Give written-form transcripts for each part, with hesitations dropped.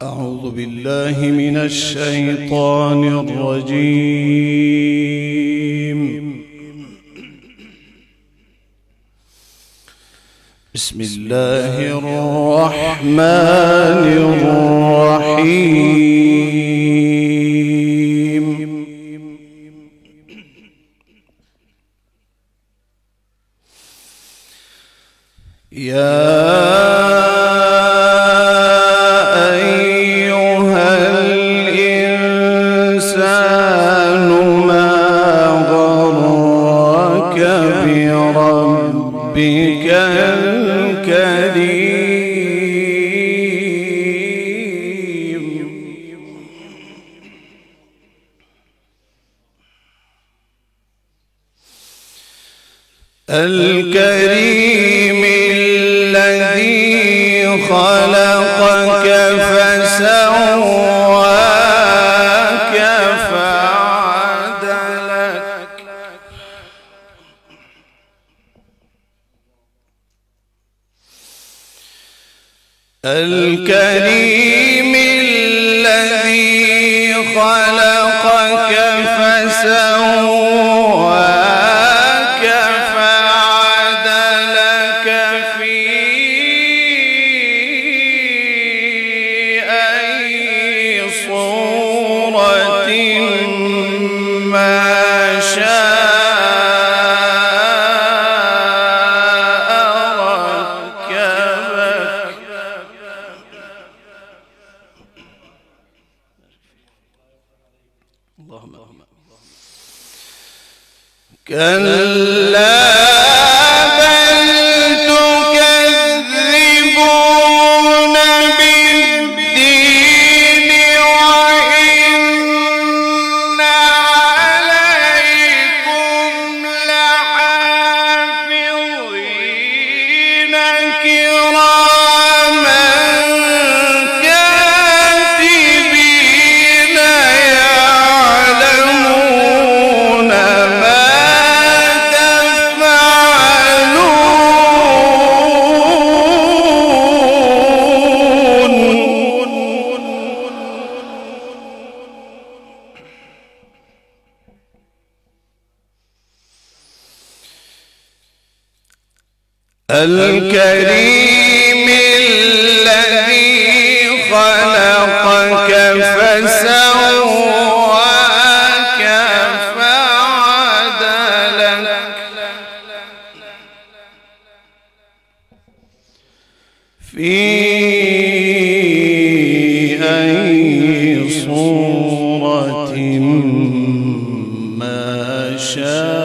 أعوذ بالله من الشيطان الرجيم. بسم الله الرحمن الرحيم. يا ربك الكريم الذي خلقك فسواك فعدلك الكريم الذي خلقك فسواك فعدلك في أي صورة ما شاء كلا بل تكذبون بالدين وإن عليكم لحافظين كراما كاتبين يعلمون الكريم الذي خلقك فسواك فعدلك في أي صورة ما شاء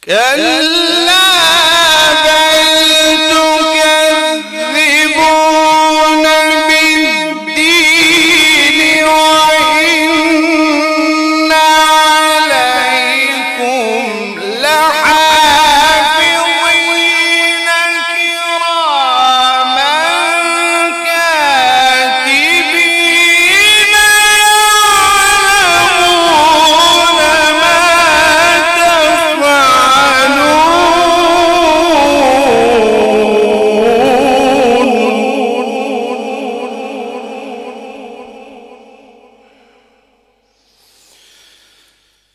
كلا بل تكذبون بالدين وإن عليكم لحافظين كراما كاتبين يعلمون ما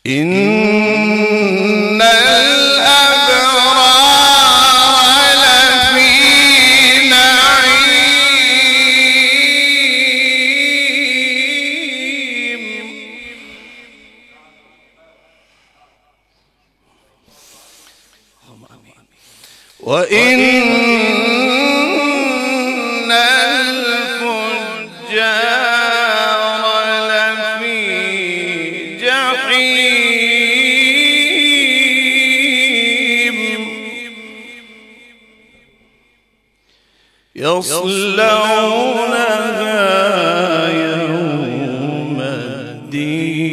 إن الأبرار لفي نعيم وإن الفجار لفي جحيم يصلونها يوم الدين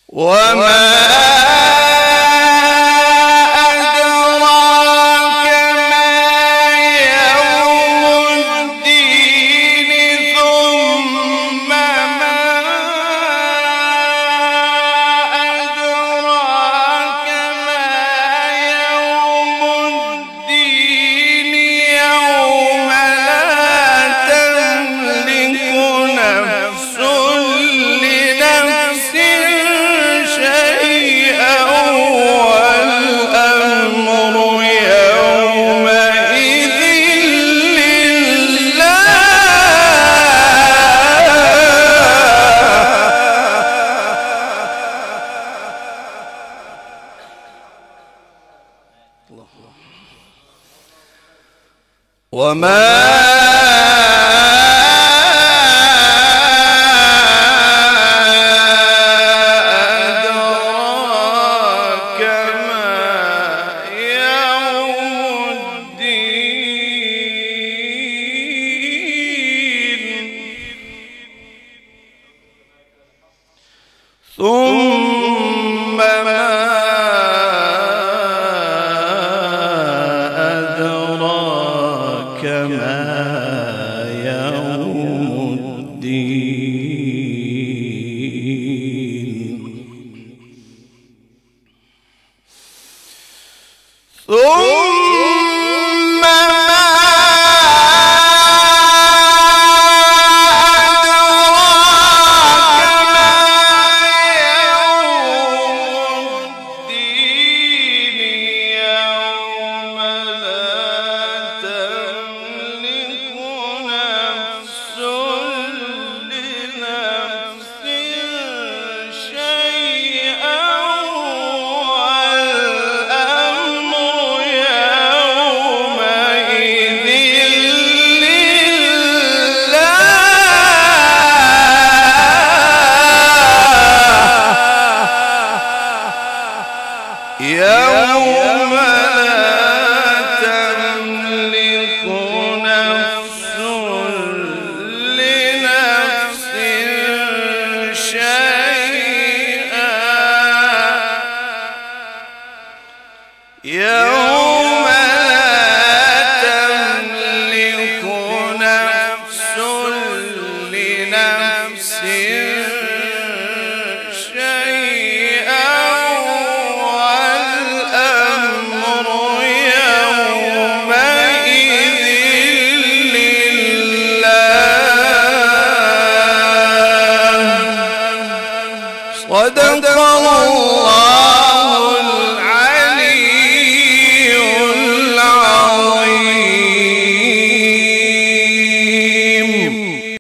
وما أدراك ما يوم وما أدراك ما يوم الدين ثم ما أدراك ما يوم الدين ثم ما أدراك ما يوم الدين يوم لا تملك نفس لنفس شيئا والأمر يومئذ لله يوم لا تملك نفس لنفس شيئا يوم لا تملك نفس لنفس شيئا والأمر يومئذ لله صدق الله